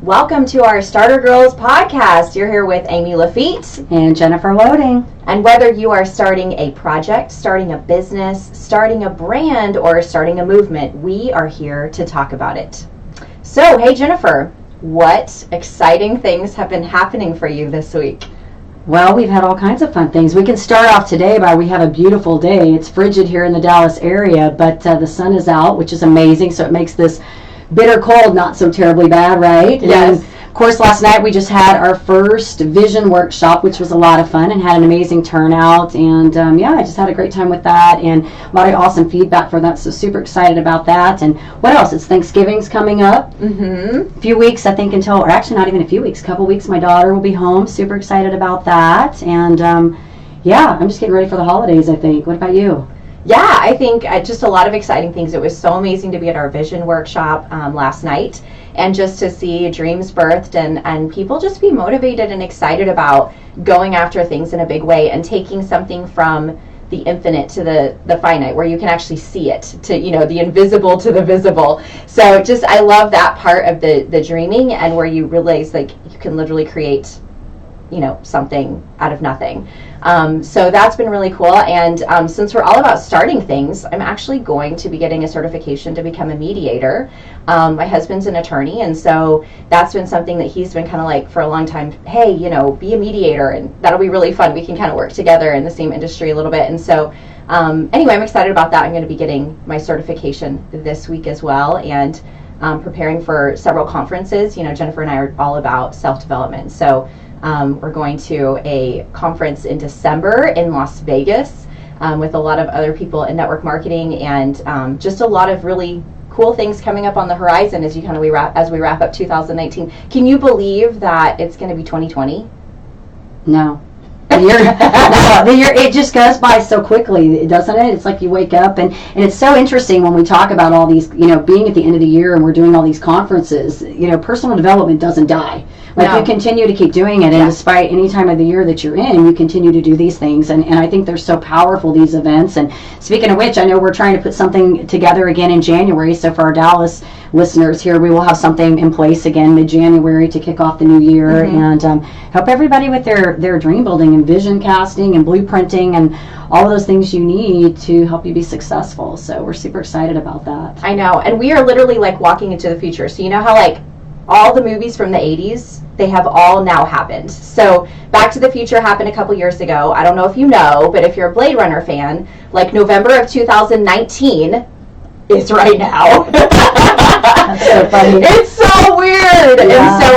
Welcome to our Starter Girls podcast. You're here with Amy Lafitte and Jennifer Loading. And whether you are starting a project, starting a business, starting a brand, or starting a movement, we are here to talk about it. So, hey Jennifer, what exciting things have been happening for you this week? Well, we've had all kinds of fun things. We can start off today by we have a beautiful day. It's frigid here in the Dallas area, but the sun is out, which is amazing, so it makes this bitter cold not so terribly bad, right? Yes. And of course, last night we just had our first vision workshop, which was a lot of fun and had an amazing turnout. And I just had a great time with that and a lot of awesome feedback for that. So super excited about that. And what else? It's Thanksgiving's coming up. Mm-hmm. A few weeks, I think, or actually not even a few weeks, a couple weeks, my daughter will be home. Super excited about that. And I'm just getting ready for the holidays, I think. What about you? Yeah, I think just a lot of exciting things. It was so amazing to be at our vision workshop last night and just to see dreams birthed and people just be motivated and excited about going after things in a big way and taking something from the infinite to the finite, where you can actually see it, to the invisible to the visible. So just I love that part of the dreaming, and where you realize like you can literally create something out of nothing. So that's been really cool. And since we're all about starting things, I'm actually going to be getting a certification to become a mediator. My husband's an attorney, and so that's been something that he's been kind of like for a long time, hey, be a mediator, and that'll be really fun. We can kind of work together in the same industry a little bit. And so anyway, I'm excited about that. I'm going to be getting my certification this week as well, and preparing for several conferences. Jennifer and I are all about self-development. So we're going to a conference in December in Las Vegas with a lot of other people in network marketing, and just a lot of really cool things coming up on the horizon as we wrap up 2019. Can you believe that it's going to be 2020? No. It just goes by so quickly, doesn't it? It's like you wake up, and it's so interesting when we talk about all these, being at the end of the year and we're doing all these conferences, personal development doesn't die. You continue to keep doing it, and despite any time of the year that you're in, you continue to do these things, and I think they're so powerful, these events. And speaking of which, I know we're trying to put something together again in January, so for our Dallas listeners here, we will have something in place again mid-January to kick off the new year, and help everybody with their dream building and vision casting and blueprinting and all of those things you need to help you be successful. So we're super excited about that. I know, and we are literally like walking into the future. So you know how like all the movies from the 80s, they have all now happened. So Back to the Future happened a couple years ago. I don't know if you know, but if you're a Blade Runner fan, like November of 2019 is right now. That's so funny. It's so weird. Yeah. And so,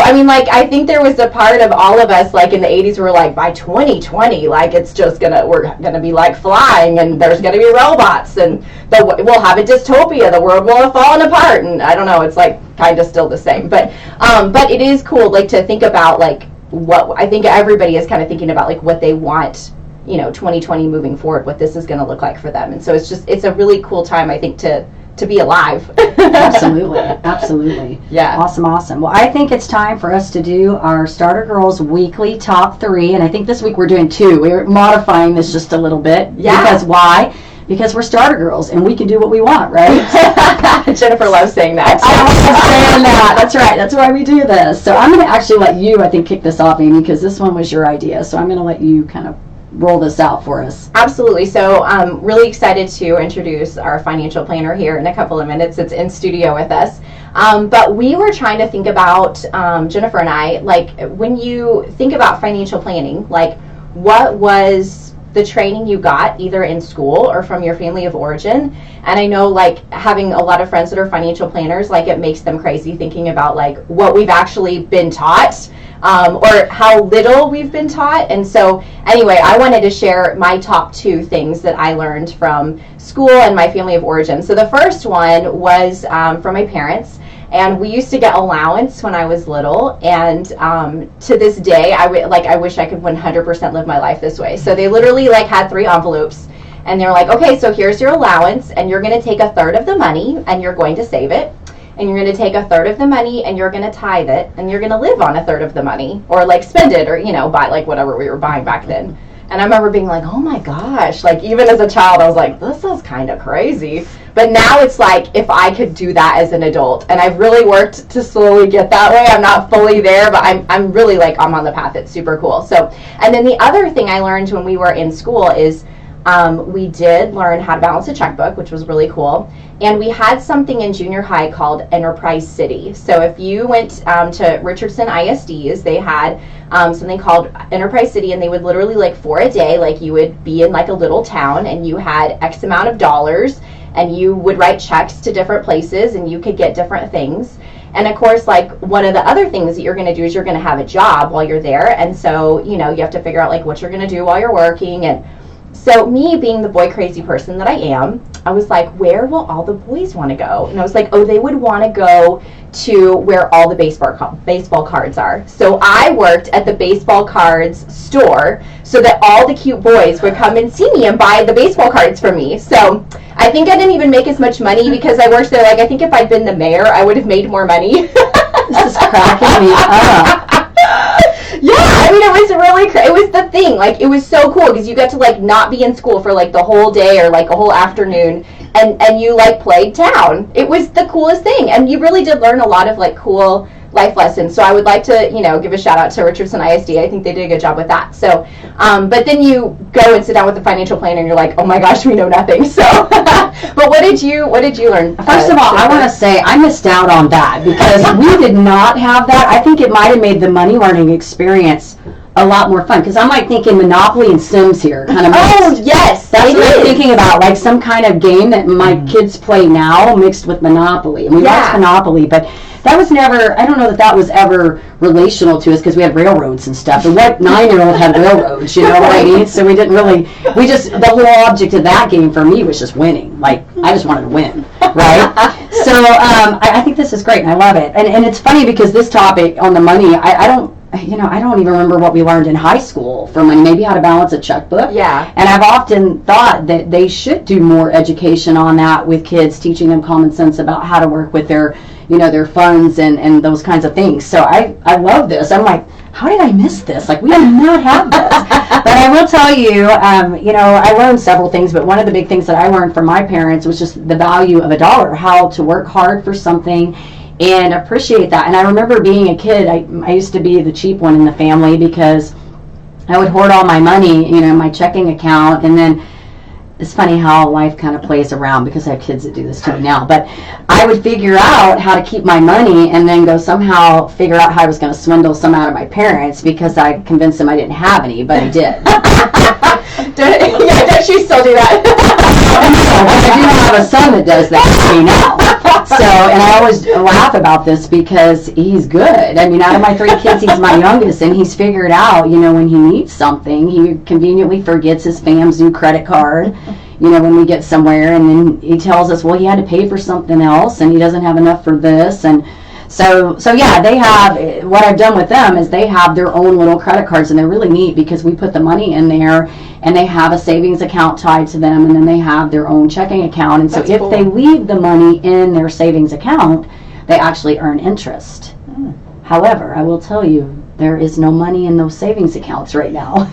I think there was a part of all of us, like in the 80s, were like, by 2020, like it's just we're gonna be like flying, and there's gonna be robots, and we'll have a dystopia. The world will have fallen apart, and I don't know. It's like kind of still the same, but it is cool, like to think about like what I think everybody is kind of thinking about, like what they want. 2020 moving forward, what this is going to look like for them. And so it's a really cool time, I think, to be alive. Absolutely. Yeah. Awesome. Well, I think it's time for us to do our Starter Girls weekly top 3, and I think this week we're doing 2. We're modifying this just a little bit. Yeah. Because why? Because we're Starter Girls, and we can do what we want, right? Jennifer loves saying that. I love saying that. That's right. That's why we do this. So I'm going to actually let you, I think, kick this off, Amy, because this one was your idea. So I'm going to let you kind of roll this out for us. Absolutely. So I'm really excited to introduce our financial planner here in a couple of minutes. It's in studio with us. But we were trying to think about, Jennifer and I, like when you think about financial planning, like what was the training you got either in school or from your family of origin? And I know like having a lot of friends that are financial planners, like it makes them crazy thinking about like what we've actually been taught. Or how little we've been taught. And so anyway, I wanted to share my top 2 things that I learned from school and my family of origin. So the first one was from my parents, and we used to get allowance when I was little, and to this day I wish I could 100% live my life this way. So they literally like had 3 envelopes, and they're like, okay, so here's your allowance, and you're going to take a third of the money and you're going to save it. And you're going to take a third of the money and you're going to tithe it, and you're going to live on a third of the money, or like spend it, or buy like whatever we were buying back then. And I remember being like, oh my gosh, like even as a child, I was like, this is kind of crazy. But now it's like, if I could do that as an adult, and I've really worked to slowly get that way. I'm not fully there, but I'm really like, I'm on the path. It's super cool. So, and then the other thing I learned when we were in school is we did learn how to balance a checkbook, which was really cool. And we had something in junior high called Enterprise City. So if you went to Richardson ISDs, they had something called Enterprise City, and they would literally, like, for a day, like, you would be in like a little town and you had X amount of dollars and you would write checks to different places and you could get different things. And of course, like, one of the other things that you're going to do is you're going to have a job while you're there. And so, you know, you have to figure out like what you're going to do while you're working. And so me being the boy crazy person that I am, I was like, where will all the boys want to go? And I was like, oh, they would want to go to where all the baseball cards are. So I worked at the baseball cards store so that all the cute boys would come and see me and buy the baseball cards for me. So I think I didn't even make as much money because I worked there. Like, I think if I'd been the mayor, I would have made more money. This is cracking me up. Yeah, I mean, it was really it was the thing. Like, it was so cool because you got to, like, not be in school for, like, the whole day or, like, a whole afternoon, and you, like, played town. It was the coolest thing, and you really did learn a lot of, like, cool life lessons. So I would like to, you know, give a shout out to Richardson ISD. I think they did a good job with that. So, but then you go and sit down with the financial planner and you're like, oh my gosh, we know nothing. So, but what did you learn? First of all, I want to say I missed out on that because we did not have that. I think it might have made the money learning experience a lot more fun because I'm like thinking Monopoly and Sims here, kind of. Oh yes, that's what I'm thinking about, like some kind of game that my kids play now mixed with Monopoly. And we watched Monopoly, but that was never, I don't know that was ever relational to us because we had railroads and stuff. And what 9-year-old had railroads, you know what I mean? So we didn't really, the whole object of that game for me was just winning. Like, I just wanted to win, right? So I think this is great and I love it. And it's funny because this topic on the money, I don't even remember what we learned in high school for money, maybe how to balance a checkbook. Yeah. And I've often thought that they should do more education on that with kids, teaching them common sense about how to work with their funds and those kinds of things. So I love this. I'm like, how did I miss this? Like, we did not have this. But I will tell you, I learned several things, but one of the big things that I learned from my parents was just the value of a dollar, how to work hard for something and appreciate that. And I remember being a kid, I used to be the cheap one in the family because I would hoard all my money, my checking account, and then it's funny how life kind of plays around because I have kids that do this to me now. But I would figure out how to keep my money and then go somehow figure out how I was going to swindle some out of my parents because I convinced them I didn't have any, but I did. Does she still do that? I do have a son that does that to me now. So, and I always laugh about this because he's good. I mean, out of my 3 kids, he's my youngest, and he's figured out, when he needs something, he conveniently forgets his FAMZoo credit card, when we get somewhere, and then he tells us, well, he had to pay for something else, and he doesn't have enough for this, and so yeah, they have, what I've done with them is they have their own little credit cards, and they're really neat because we put the money in there, and they have a savings account tied to them, and then they have their own checking account, and so if they leave the money in their savings account, they actually earn interest. However, I will tell you, there is no money in those savings accounts right now.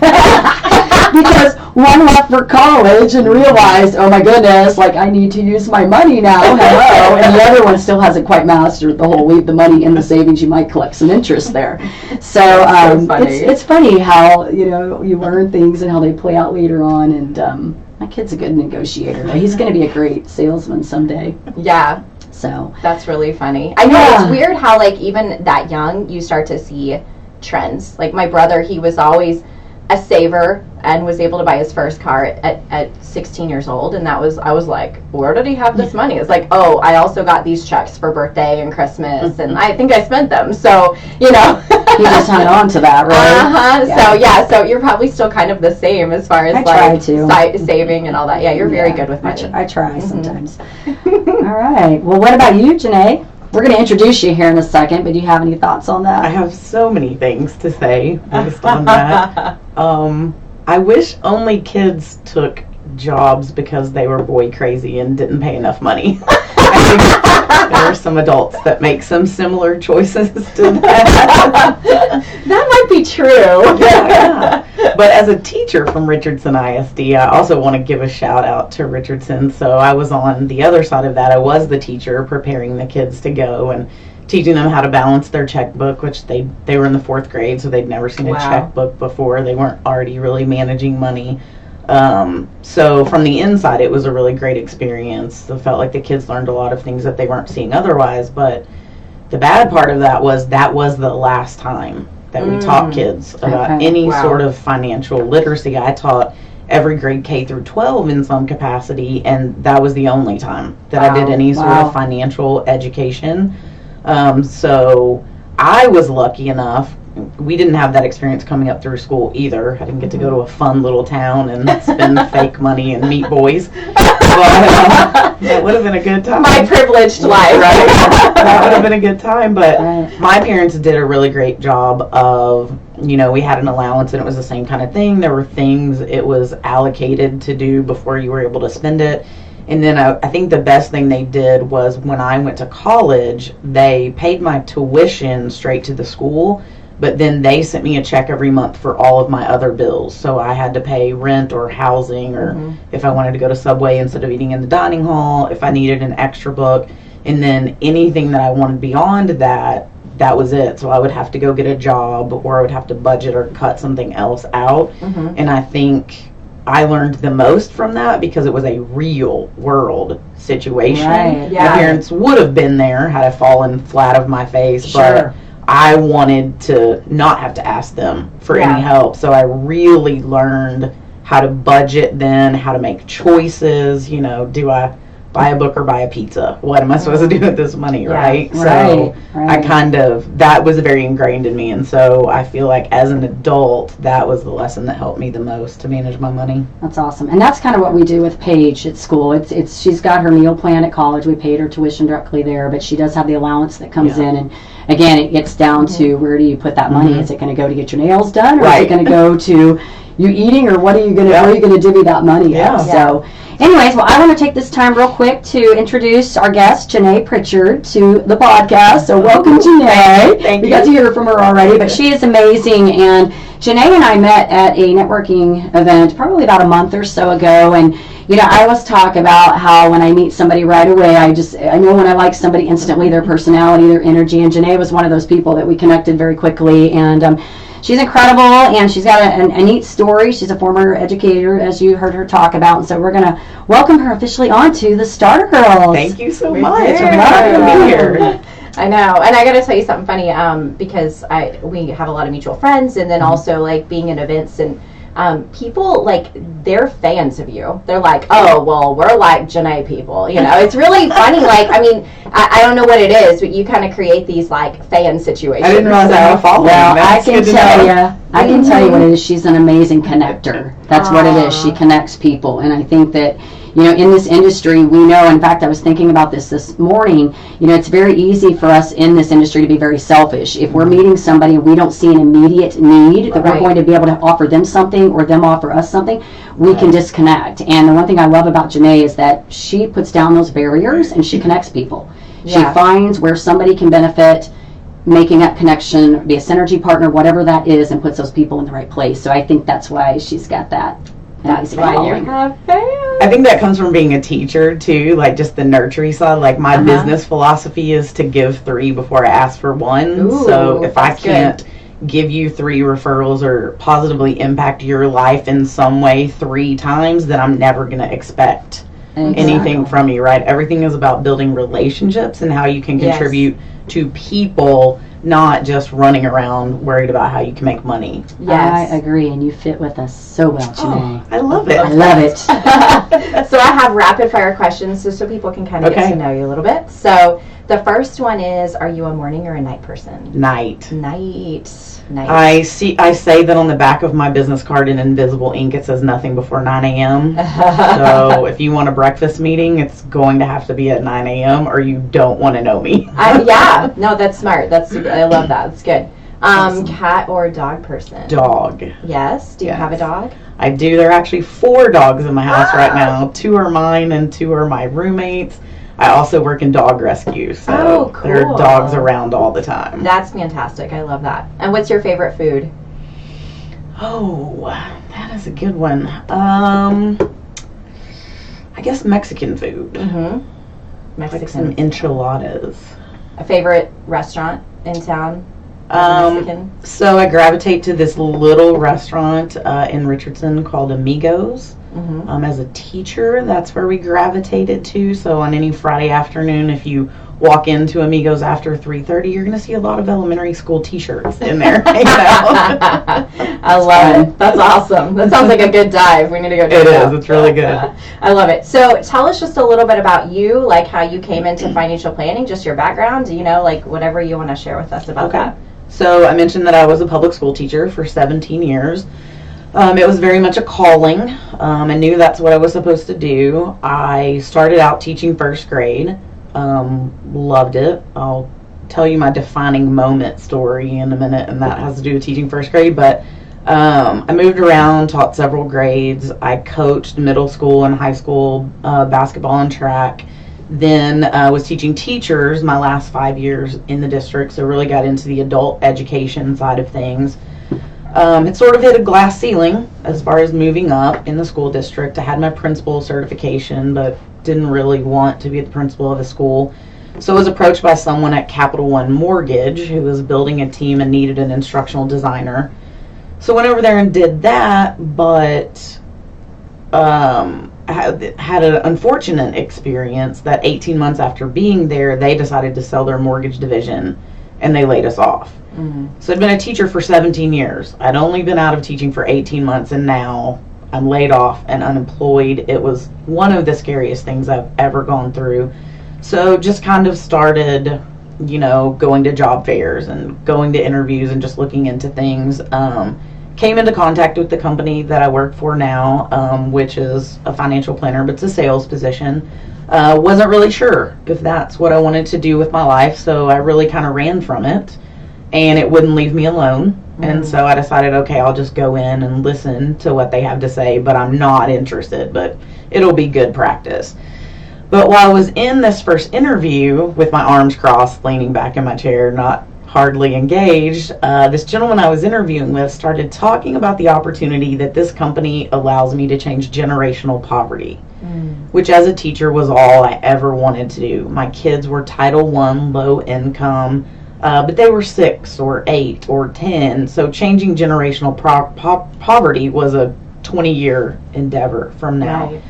Because one left for college and realized, oh my goodness, like I need to use my money now, hello, and the other one still hasn't quite mastered the whole leave the money in the savings, you might collect some interest there. So it's funny how, you learn things and how they play out later on, and my kid's a good negotiator. He's going to be a great salesman someday. Yeah. So that's really funny. I know it's weird how, like, even that young you start to see trends. Like my brother, he was always a saver and was able to buy his first car at 16 years old, and I was like, where did he have this money? It's like, oh, I also got these checks for birthday and Christmas, and I think I spent them, so you just hung on to that, right? Yeah. So you're probably still kind of the same as far as saving and all that. Yeah, you're very good with money. I try sometimes. All right, well, what about you, Janeye? We're going to introduce you here in a second, but do you have any thoughts on that? I have so many things to say based on that. I wish only kids took jobs because they were boy crazy and didn't pay enough money. I think there are some adults that make some similar choices to that. That might be true. Yeah. But as a teacher from Richardson ISD, I also want to give a shout out to Richardson. So I was on the other side of that. I was the teacher preparing the kids to go and teaching them how to balance their checkbook, which they were in the 4th grade, so they'd never seen a checkbook before. They weren't already really managing money. So from the inside, it was a really great experience. I felt like the kids learned a lot of things that they weren't seeing otherwise. But the bad part of that was the last time that we taught kids about any sort of financial literacy. I taught every grade K through 12 in some capacity, and that was the only time that I did any sort of financial education. So I was lucky enough. We didn't have that experience coming up through school either. I didn't get to go to a fun little town and spend fake money and meet boys. But that would have been a good time. My privileged life. Right? That would have been a good time. But my parents did a really great job of, we had an allowance and it was the same kind of thing. There were things it was allocated to do before you were able to spend it. And then I think the best thing they did was when I went to college, they paid my tuition straight to the school. But then they sent me a check every month for all of my other bills. So I had to pay rent or housing, or if I wanted to go to Subway instead of eating in the dining hall, if I needed an extra book. And then anything that I wanted beyond that, that was it. So I would have to go get a job, or I would have to budget or cut something else out. And I think I learned the most from that because it was a real world situation. Right. My parents would have been there had I fallen flat of my face, but I wanted to not have to ask them for any help. So I really learned how to budget then, how to make choices. Do I buy a book or buy a pizza? What am I supposed to do with this money, right? So I that was very ingrained in me. And so I feel like as an adult, that was the lesson that helped me the most to manage my money. That's awesome. And that's kind of what we do with Paige at school. She's got her meal plan at college. We paid her tuition directly there, but she does have the allowance that comes in. And again, it gets down to where do you put that money? Is it going to go to get your nails done, or is it going to go to you eating, or what are you going to where are you going to divvy that money up? So anyways, well, I want to take this time real quick to introduce our guest, Janeye Pritchard, to the podcast. So welcome, Janeye. Thank you. We got to hear from her already, but she is amazing. And Janeye and I met at a networking event probably about a month or so ago. And, I always talk about how when I meet somebody right away, I know when I like somebody instantly, their personality, their energy. And Janeye was one of those people that we connected very quickly. And she's incredible, and she's got a neat story. She's a former educator, as you heard her talk about. And so we're going to welcome her officially onto the Star Girls. Thank you so much. Here. I'm happy to be here. I know, and I got to tell you something funny because we have a lot of mutual friends, and then also like being in events, and people they're fans of you. They're like, oh well, we're like Janeye people. It's really funny. I don't know what it is, but you kind of create these fan situations. I didn't realize I was following. Well, I can tell you what it is. She's an amazing connector. That's what it is. She connects people, and I think that in this industry, we know, in fact, I was thinking about this morning, it's very easy for us in this industry to be very selfish. If we're meeting somebody and we don't see an immediate need that we're going to be able to offer them something or them offer us something, we can disconnect. And the one thing I love about Janeye is that she puts down those barriers and she connects people. She finds where somebody can benefit, making that connection, be a synergy partner, whatever that is, and puts those people in the right place. So I think that's why she's got that. That's why you have fans. I think that comes from being a teacher too, just the nurturing side. My business philosophy is to give 3 before I ask for 1. Ooh, so if I can't give you 3 referrals or positively impact your life in some way 3 times, then I'm never going to expect anything from you, right? Everything is about building relationships and how you can contribute to people, not just running around worried about how you can make money. Yes. I agree, and you fit with us so well, Janeye. I love it. I love it. So I have rapid fire questions so people can kind of get to know you a little bit. So the first one is, are you a morning or a night person? Night. Night. I say that on the back of my business card in invisible ink. It says nothing before 9 a.m. So if you want a breakfast meeting, it's going to have to be at 9 a.m. or you don't want to know me. No, that's smart. I love that. That's good. Cat or dog person? Dog. Yes. Do you have a dog? I do. There are actually 4 dogs in my house right now. 2 are mine and 2 are my roommates. I also work in dog rescue, so cool. there are dogs around all the time. That's fantastic. I love that. And what's your favorite food? Oh, that is a good one. I guess Mexican food. Mm-hmm. Like some enchiladas. A favorite restaurant in town? Mexican? So I gravitate to this little restaurant in Richardson called Amigos. Mm-hmm. As a teacher, that's where we gravitated to. So on any Friday afternoon, if you walk into Amigos after 3:30, you're going to see a lot of elementary school T-shirts in there. I love it. That's awesome. That sounds like a good dive. We need to go check It it out. is. It's really good. I love it. So tell us just a little bit about you, like how you came into financial planning, just your background, like whatever you want to share with us about that. So I mentioned that I was a public school teacher for 17 years. It was very much a calling. I knew that's what I was supposed to do. I started out teaching first grade. Loved it. I'll tell you my defining moment story in a minute, and that has to do with teaching first grade. But I moved around, taught several grades. I coached middle school and high school basketball and track. Then was teaching teachers my last 5 years in the district, so really got into the adult education side of things. It sort of hit a glass ceiling as far as moving up in the school district. I had my principal certification, but didn't really want to be the principal of a school. So I was approached by someone at Capital One Mortgage who was building a team and needed an instructional designer. So went over there and did that, but had an unfortunate experience that 18 months after being there, they decided to sell their mortgage division and they laid us off. Mm-hmm. So I'd been a teacher for 17 years. I'd only been out of teaching for 18 months, and now I'm laid off and unemployed. It was one of the scariest things I've ever gone through. So just kind of started, going to job fairs and going to interviews and just looking into things. Came into contact with the company that I work for now, which is a financial planner, but it's a sales position. Wasn't really sure if that's what I wanted to do with my life, so I really kind of ran from it. And it wouldn't leave me alone. Mm-hmm. And so I decided, okay, I'll just go in and listen to what they have to say, but I'm not interested, but it'll be good practice. But while I was in this first interview with my arms crossed, leaning back in my chair, not hardly engaged, this gentleman I was interviewing with started talking about the opportunity that this company allows me to change generational poverty, which as a teacher was all I ever wanted to do. My kids were Title I, low income, but they were 6 or 8 or 10, so changing generational poverty was a 20-year endeavor from now. Right.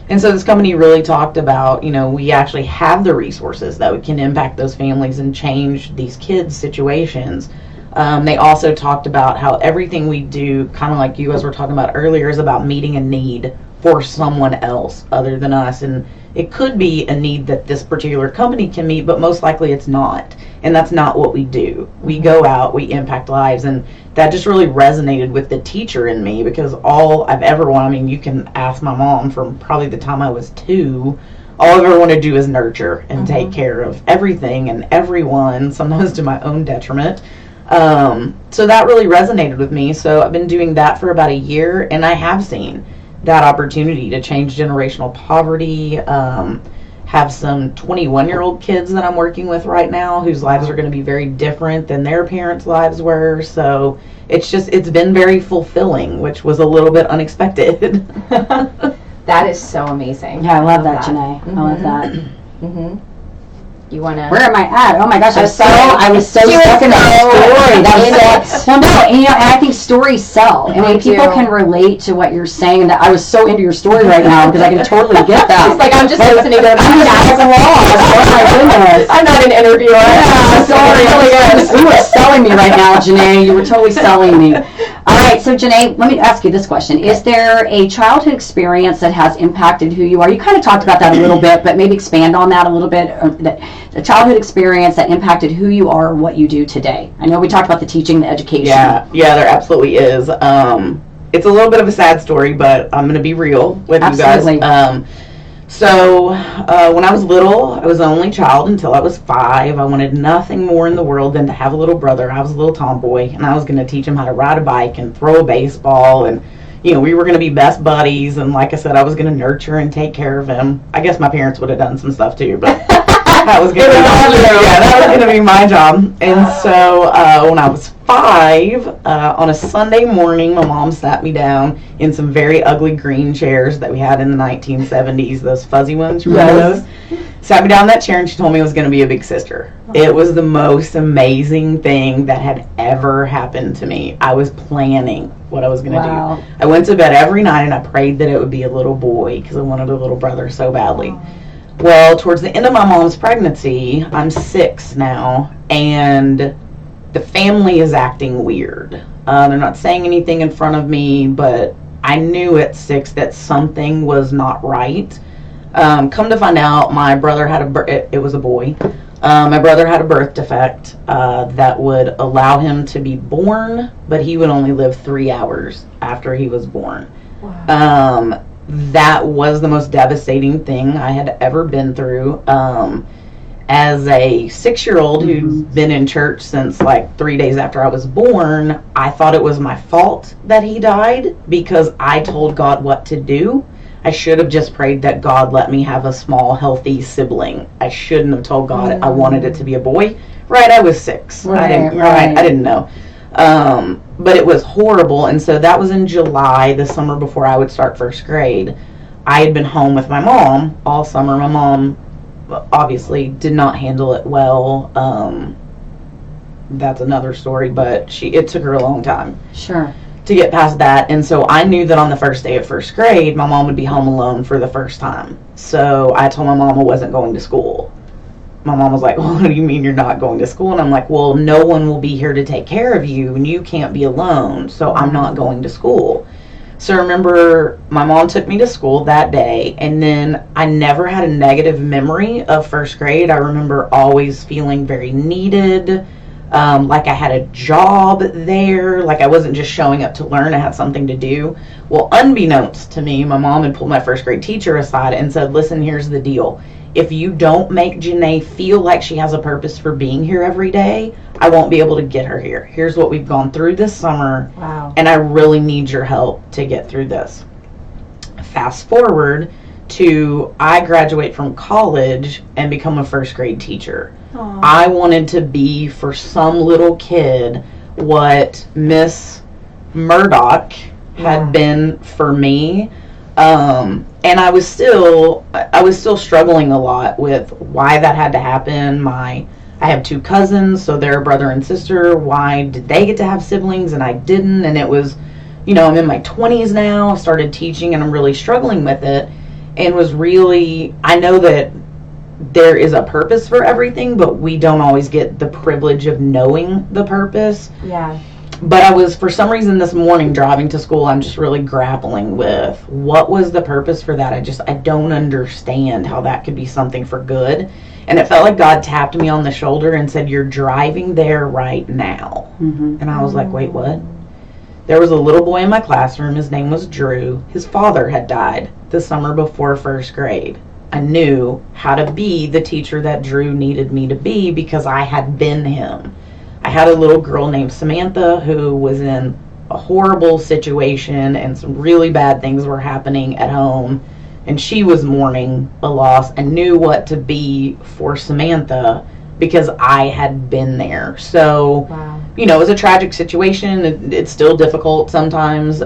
And so this company really talked about, we actually have the resources that we can impact those families and change these kids' situations. They also talked about how everything we do, kind of like you guys were talking about earlier, is about meeting a need for someone else other than us. And it could be a need that this particular company can meet, but most likely it's not. And that's not what we do. We go out, we impact lives, and that just really resonated with the teacher in me, because all I've ever wanted, you can ask my mom from probably the time I was 2, all I've ever wanted to do is nurture and take care of everything and everyone, sometimes to my own detriment. So that really resonated with me. So I've been doing that for about a year, and I have seen that opportunity to change generational poverty. Have some 21-year-old kids that I'm working with right now whose lives are going to be very different than their parents' lives were. So it's been very fulfilling, which was a little bit unexpected. That is so amazing. Yeah, I love that, Janeye. Mm-hmm. I love that. Mm-hmm. You wanna? Where am I at? Oh my gosh, I was so stuck in that story. That was well, no, and I think stories sell, and when people can relate to what you're saying, and that I was so into your story right now because I can totally get that. It's like I'm just listening to the podcast. Oh my goodness, I'm not an interviewer. Yeah, sorry. You were selling me right now, Janeye. You were totally selling me. All right, so Janeye, let me ask you this question. Is there a childhood experience that has impacted who you are? You kind of talked about that a little bit, but maybe expand on that a little bit. A childhood experience that impacted who you are or what you do today. I know we talked about the teaching, the education. Yeah, there absolutely is. It's a little bit of a sad story, but I'm going to be real with you guys. So when I was little, I was the only child until I was 5. I wanted nothing more in the world than to have a little brother. I was a little tomboy, and I was going to teach him how to ride a bike and throw a baseball and, we were going to be best buddies, and like I said, I was going to nurture and take care of him. I guess my parents would have done some stuff too, but that was going to be my job. And so when I was 5, on a Sunday morning, my mom sat me down in some very ugly green chairs that we had in the 1970s, those fuzzy ones. Remember those? Sat me down in that chair, and she told me I was going to be a big sister. It was the most amazing thing that had ever happened to me. I was planning what I was going to do. I went to bed every night, and I prayed that it would be a little boy because I wanted a little brother so badly. Well, towards the end of my mom's pregnancy, I'm 6 now, and the family is acting weird. They're not saying anything in front of me, but I knew at 6 that something was not right. Come to find out, my brother had it was a boy. My brother had a birth defect that would allow him to be born, but he would only live 3 hours after he was born. Wow. That was the most devastating thing I had ever been through. As a 6-year-old who'd been in church since like 3 days after I was born, I thought it was my fault that he died because I told God what to do. I should have just prayed that God let me have a small, healthy sibling. I shouldn't have told God I wanted it to be a boy. Right, I was 6. I didn't know. But it was horrible, and so that was in July, the summer before I would start first grade. I had been home with my mom all summer. My mom obviously did not handle it well. That's another story, but it took her a long time. Sure. To get past that, and so I knew that on the first day of first grade, my mom would be home alone for the first time. So I told my mom I wasn't going to school. My mom was like, well, what do you mean you're not going to school? And I'm like, well, no one will be here to take care of you, and you can't be alone, so I'm not going to school. So I remember my mom took me to school that day, and then I never had a negative memory of first grade. I remember always feeling very needed, like I had a job there, like I wasn't just showing up to learn, I had something to do. Well, unbeknownst to me, my mom had pulled my first grade teacher aside and said, listen, here's the deal. If you don't make Janeye feel like she has a purpose for being here every day, I won't be able to get her here. Here's what we've gone through this summer, and I really need your help to get through this. Fast forward to I graduate from college and become a first grade teacher. Aww. I wanted to be for some little kid what Miss Murdoch had been for me. And I was still struggling a lot with why that had to happen. I have 2 cousins, so they're a brother and sister. Why did they get to have siblings and I didn't? And it was, I'm in my 20s now. I started teaching and I'm really struggling with it. And I know that there is a purpose for everything, but we don't always get the privilege of knowing the purpose. Yeah. But I was, for some reason this morning driving to school, I'm just really grappling with what was the purpose for that. I don't understand how that could be something for good. And it felt like God tapped me on the shoulder and said, you're driving there right now. Mm-hmm. And I was like, wait, what? There was a little boy in my classroom. His name was Drew. His father had died the summer before first grade. I knew how to be the teacher that Drew needed me to be because I had been him. I had a little girl named Samantha who was in a horrible situation and some really bad things were happening at home, and she was mourning a loss and knew what to be for Samantha because I had been there. So, it was a tragic situation. It's still difficult sometimes.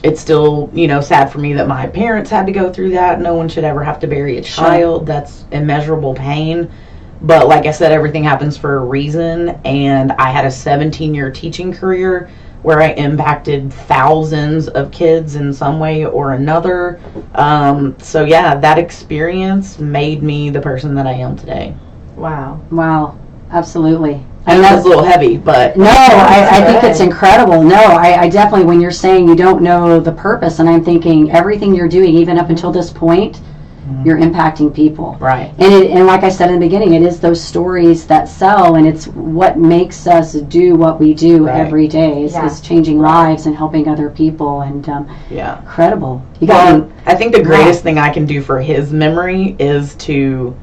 It's still, sad for me that my parents had to go through that. No one should ever have to bury a child. Sure. That's immeasurable pain. But like I said, everything happens for a reason, and I had a 17-year teaching career where I impacted thousands of kids in some way or another. So yeah, that experience made me the person that I am today. Wow, absolutely. I know that's a little heavy, but... No, I think it's incredible. No, I definitely, when you're saying you don't know the purpose, and I'm thinking everything you're doing, even up until this point, you're impacting people. Right. And like I said in the beginning, it is those stories that sell, and it's what makes us do what we do every day is changing lives and helping other people. And incredible. I think the greatest thing I can do for his memory is to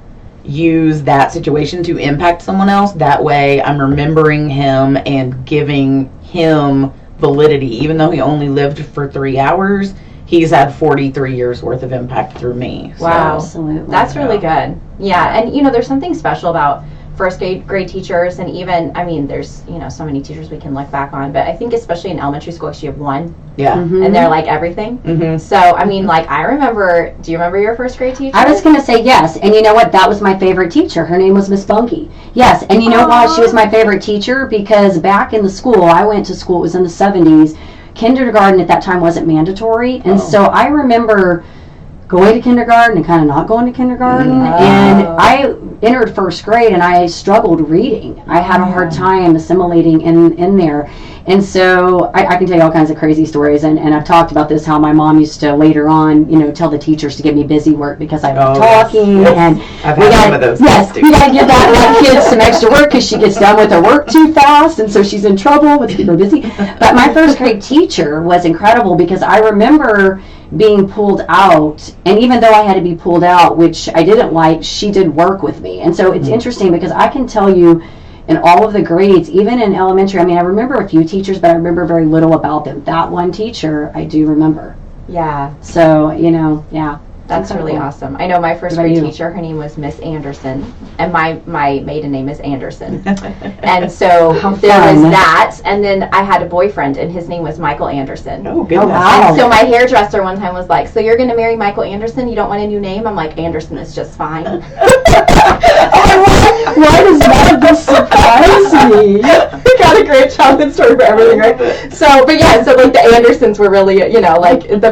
use that situation to impact someone else. That way I'm remembering him and giving him validity. Even though he only lived for 3 hours, he's had 43 years worth of impact through me. Wow. Absolutely. That's really good. Yeah, and there's something special about first grade teachers, and even, there's, so many teachers we can look back on, but I think especially in elementary school, because you have one, Yeah. and they're like everything. So, I remember, do you remember your first grade teacher? I was going to say yes, and you know what? That was my favorite teacher. Her name was Miss Bunky. Yes, and you know why she was my favorite teacher? Because back in the school, I went to school, it was in the 70s, kindergarten at that time wasn't mandatory, and so I remember going to kindergarten and kind of not going to kindergarten, and I entered first grade and I struggled reading. I had a hard time assimilating in there, and so I can tell you all kinds of crazy stories, and I've talked about this, how my mom used to later on, tell the teachers to give me busy work because I was talking, and I've had some of those. Yes, we got to give that kid some extra work because she gets done with her work too fast, and so she's in trouble with keep her busy. But my first grade teacher was incredible because I remember being pulled out, and even though I had to be pulled out, which I didn't like, she did work with me. And so it's interesting because I can tell you in all of the grades, even in elementary, I remember a few teachers, but I remember very little about them. That one teacher I do remember. Yeah. So, yeah. That's really awesome. I know my first grade teacher, her name was Miss Anderson, and my maiden name is Anderson. And so there was that, and then I had a boyfriend, and his name was Michael Anderson. Oh, goodness. Wow. And so my hairdresser one time was like, so you're going to marry Michael Anderson? You don't want a new name? I'm like, Anderson is just fine. Why does that surprise me? Got a great childhood story for everything, right? So, but yeah, so like the Andersons were really, the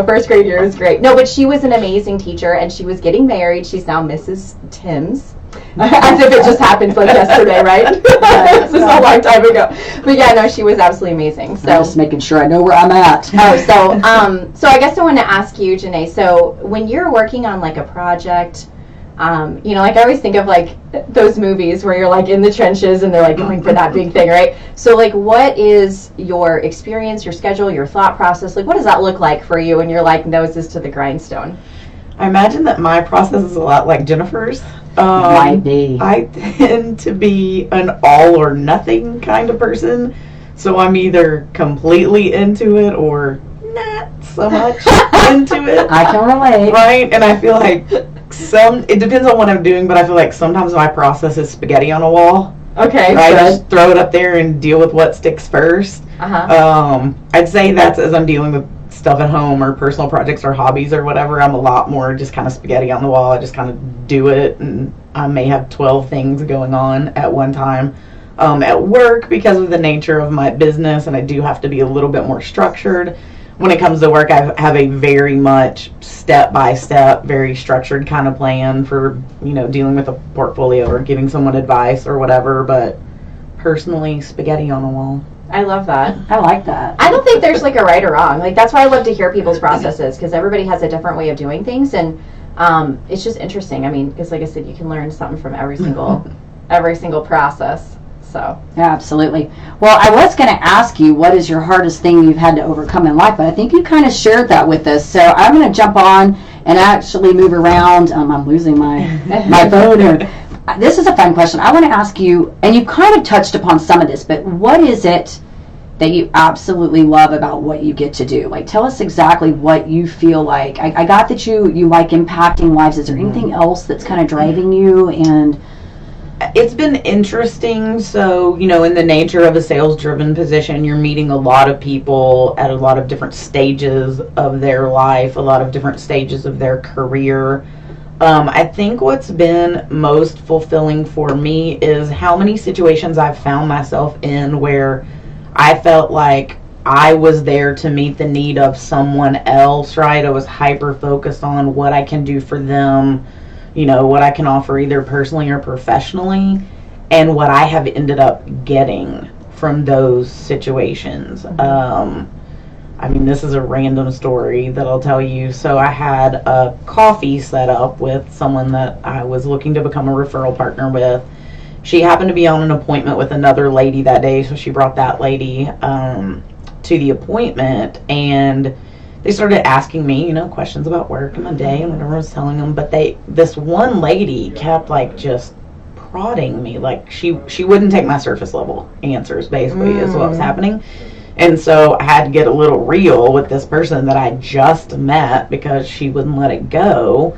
first grade year was great. No, but she was an amazing teacher, and she was getting married. She's now Mrs. Timms. As if it just happened like yesterday, right? This is a long time ago. But yeah, no, she was absolutely amazing. So I'm just making sure I know where I'm at. So I guess I want to ask you, Janeye, so when you're working on like a project, I always think of like those movies where you're like in the trenches and they're like going for that big thing, right? So like, what is your experience, your schedule, your thought process? Like, what does that look like for you when you're like noses to the grindstone? I imagine that my process is a lot like Jennifer's. Might be. I tend to be an all or nothing kind of person. So I'm either completely into it or not so much into it. I can relate. Right? And I feel like it depends on what I'm doing, but I feel like sometimes my process is spaghetti on a wall. Okay. I just throw it up there and deal with what sticks first. I'd say that's as I'm dealing with stuff at home or personal projects or hobbies or whatever, I'm a lot more just kind of spaghetti on the wall. I just kind of do it, and I may have 12 things going on at one time. At work, because of the nature of my business, and I do have to be a little bit more structured. When it comes to work, I have a very much step-by-step, very structured kind of plan for, dealing with a portfolio or giving someone advice or whatever, but personally, spaghetti on a wall. I love that. I like that. I don't think there's like a right or wrong. Like, that's why I love to hear people's processes, because everybody has a different way of doing things, and it's just interesting. Because like I said, you can learn something from every single process. So yeah, absolutely. Well, I was going to ask you, what is your hardest thing you've had to overcome in life? But I think you kind of shared that with us. So I'm going to jump on and actually move around. I'm losing my phone here. This is a fun question. I want to ask you, and you kind of touched upon some of this, but what is it that you absolutely love about what you get to do? Like, tell us exactly what you feel like. I got that you like impacting lives. Is there anything else that's kind of driving you? And it's been interesting. So, in the nature of a sales-driven position, you're meeting a lot of people at a lot of different stages of their life, a lot of different stages of their career. I think what's been most fulfilling for me is how many situations I've found myself in where I felt like I was there to meet the need of someone else, right? I was hyper-focused on what I can do for them, what I can offer either personally or professionally, and what I have ended up getting from those situations. This is a random story that I'll tell you. So I had a coffee set up with someone that I was looking to become a referral partner with. She happened to be on an appointment with another lady that day, so she brought that lady to the appointment, and they started asking me, questions about work and my day and whatever I was telling them. But this one lady kept just prodding me, like she wouldn't take my surface level answers. Basically, is what was happening. And so I had to get a little real with this person that I just met because she wouldn't let it go.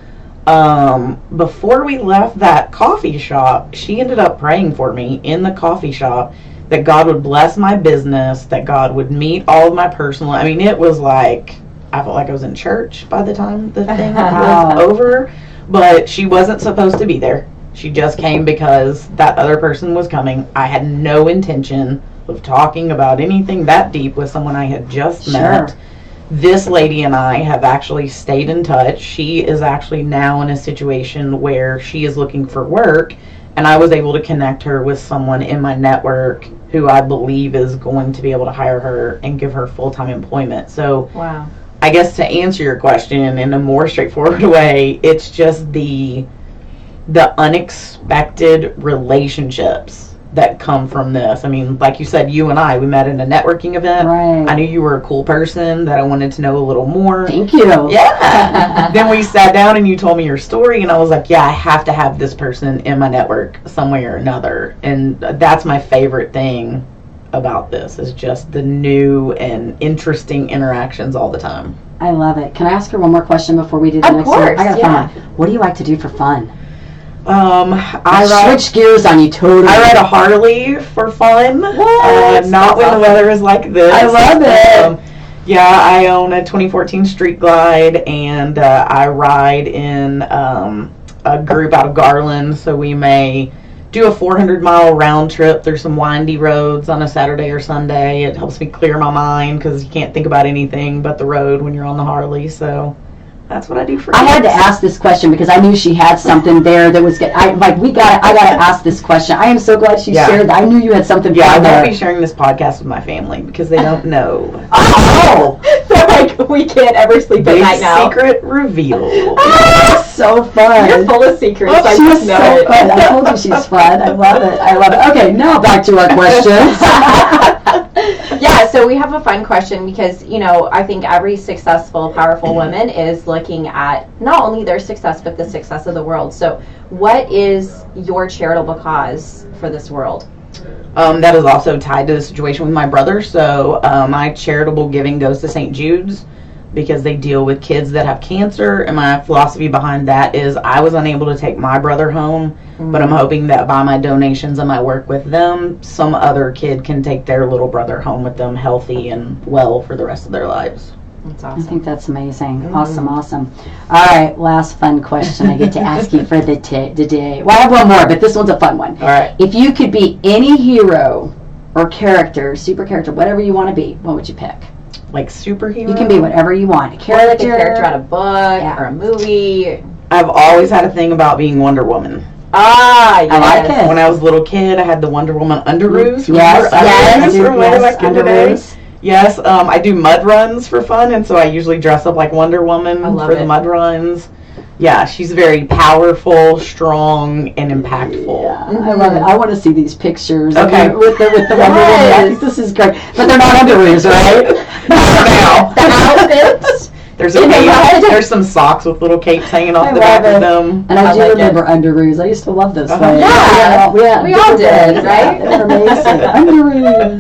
Before we left that coffee shop, she ended up praying for me in the coffee shop that God would bless my business, that God would meet all of my personal. I mean, it was like, I felt like I was in church by the time the thing was over, but she wasn't supposed to be there. She just came because that other person was coming. I had no intention of talking about anything that deep with someone I had just met. This lady and I have actually stayed in touch. She is actually now in a situation where she is looking for work, and I was able to connect her with someone in my network who I believe is going to be able to hire her and give her full-time employment. So wow. I guess to answer your question in a more straightforward way, it's just the unexpected relationships that come from this. I mean, like you said, you and I, we met in a networking event. Right. I knew you were a cool person that I wanted to know a little more. Thank you. Yeah. Then we sat down and you told me your story, and I was like, yeah, I have to have this person in my network some way or another. And that's my favorite thing about this, is just the new and interesting interactions all the time. I love it. Can I ask her one more question before we do the Of next course, one? I got a yeah. fun one. What do you like to do for fun? I switch gears on you totally. I ride a Harley for fun. What? Not when the weather is like this. I love it. Yeah, I own a 2014 Street Glide, and I ride in a group out of Garland, so we may do a 400-mile round trip through some windy roads on a Saturday or Sunday. It helps me clear my mind because you can't think about anything but the road when you're on the Harley, so that's what I do for I had to ask this question because I knew she had something there that was good. I gotta ask this question. I am so glad she shared that. I knew you had something. Yeah, I there. won't be sharing this podcast with my family because they don't know. Oh, They're like, we can't ever sleep at Big night now. secret reveal. so fun. You're full of secrets. I She's just so know it. fun. I told you she's fun. I love it. I love it. Okay, now back to our questions. Yeah, so we have a fun question because, you know, I think every successful, powerful woman is looking at not only their success, but the success of the world. So what is your charitable cause for this world? That is also tied to the situation with my brother. So my charitable giving goes to St. Jude's because they deal with kids that have cancer. And my philosophy behind that is I was unable to take my brother home, but I'm hoping that by my donations and my work with them, some other kid can take their little brother home with them healthy and well for the rest of their lives. That's I awesome. think that's amazing. Awesome. All right, last fun question I get to ask you for the day. Well, I have one more, but this one's a fun one. All right. If you could be any hero or character, super character, whatever you want to be, what would you pick? Like superhero? You can be whatever you want. A Or character. like a character out of a book or a movie. I've always had a thing about being Wonder Woman. Ah, yes. I like it. When I was a little kid, I had the Wonder Woman underoos. Yes, Remember underoos from way back in the day? underoos. Yes, I do mud runs for fun, and so I usually dress up like Wonder Woman I love for it. the mud runs. Yeah, she's very powerful, strong, and impactful. Yeah, I love it. I want to see these pictures. Okay. With the Wonder Woman. I think this is great. But they're not underoos, right? Now, The outfits. there's a In the cape, mud. there's some socks with little capes hanging off I the love back it. of them. And I do like it. remember underoos. I used to love those things. Yeah. We all did, right? They're amazing.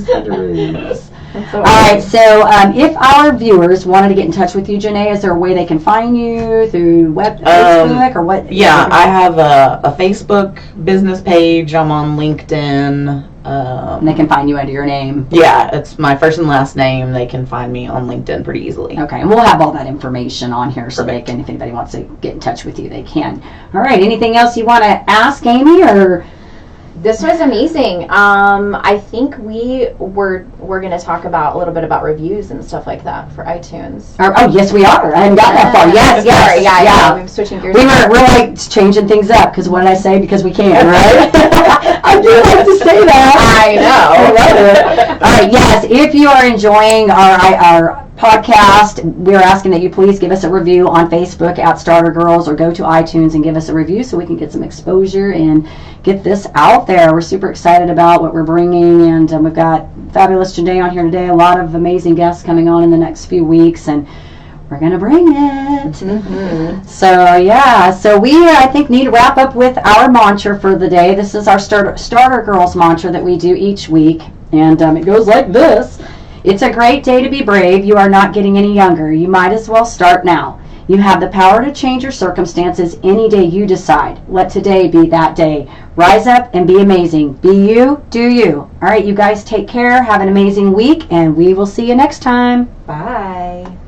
Underoos. So All right, so if our viewers wanted to get in touch with you, Janeye, is there a way they can find you through Facebook or what? Yeah, I have a Facebook business page. I'm on LinkedIn. And they can find you under your name. Yeah, it's my first and last name. They can find me on LinkedIn pretty easily. Okay, and we'll have all that information on here so they Perfect. can, if anybody wants to get in touch with you, they can. All right, anything else you want to ask, Amy, or? this was amazing. I think we're going to talk about a little bit about reviews and stuff like that for iTunes. Oh, yes, we are. I hadn't got that far. Yes, yes. Sorry, yeah. I'm switching gears. We're like changing things up because what did I say? Because we can, right? I do like to say that. I know. I love it. All right, yes. If you are enjoying our podcast, we're asking that you please give us a review on Facebook at Starter Girls, or go to iTunes and give us a review so we can get some exposure and get this out there. We're super excited about what we're bringing, and we've got fabulous Janeye on here today. A lot of amazing guests coming on in the next few weeks, and we're gonna bring it. Mm-hmm. So yeah, so we I think need to wrap up with our mantra for the day. This is our Starter Girls mantra that we do each week, and it goes like this: It's a great day to be brave. You are not getting any younger. You might as well start now. You have the power to change your circumstances any day you decide. Let today be that day. Rise up and be amazing. Be you, do you. All right, you guys take care. Have an amazing week, and we will see you next time. Bye.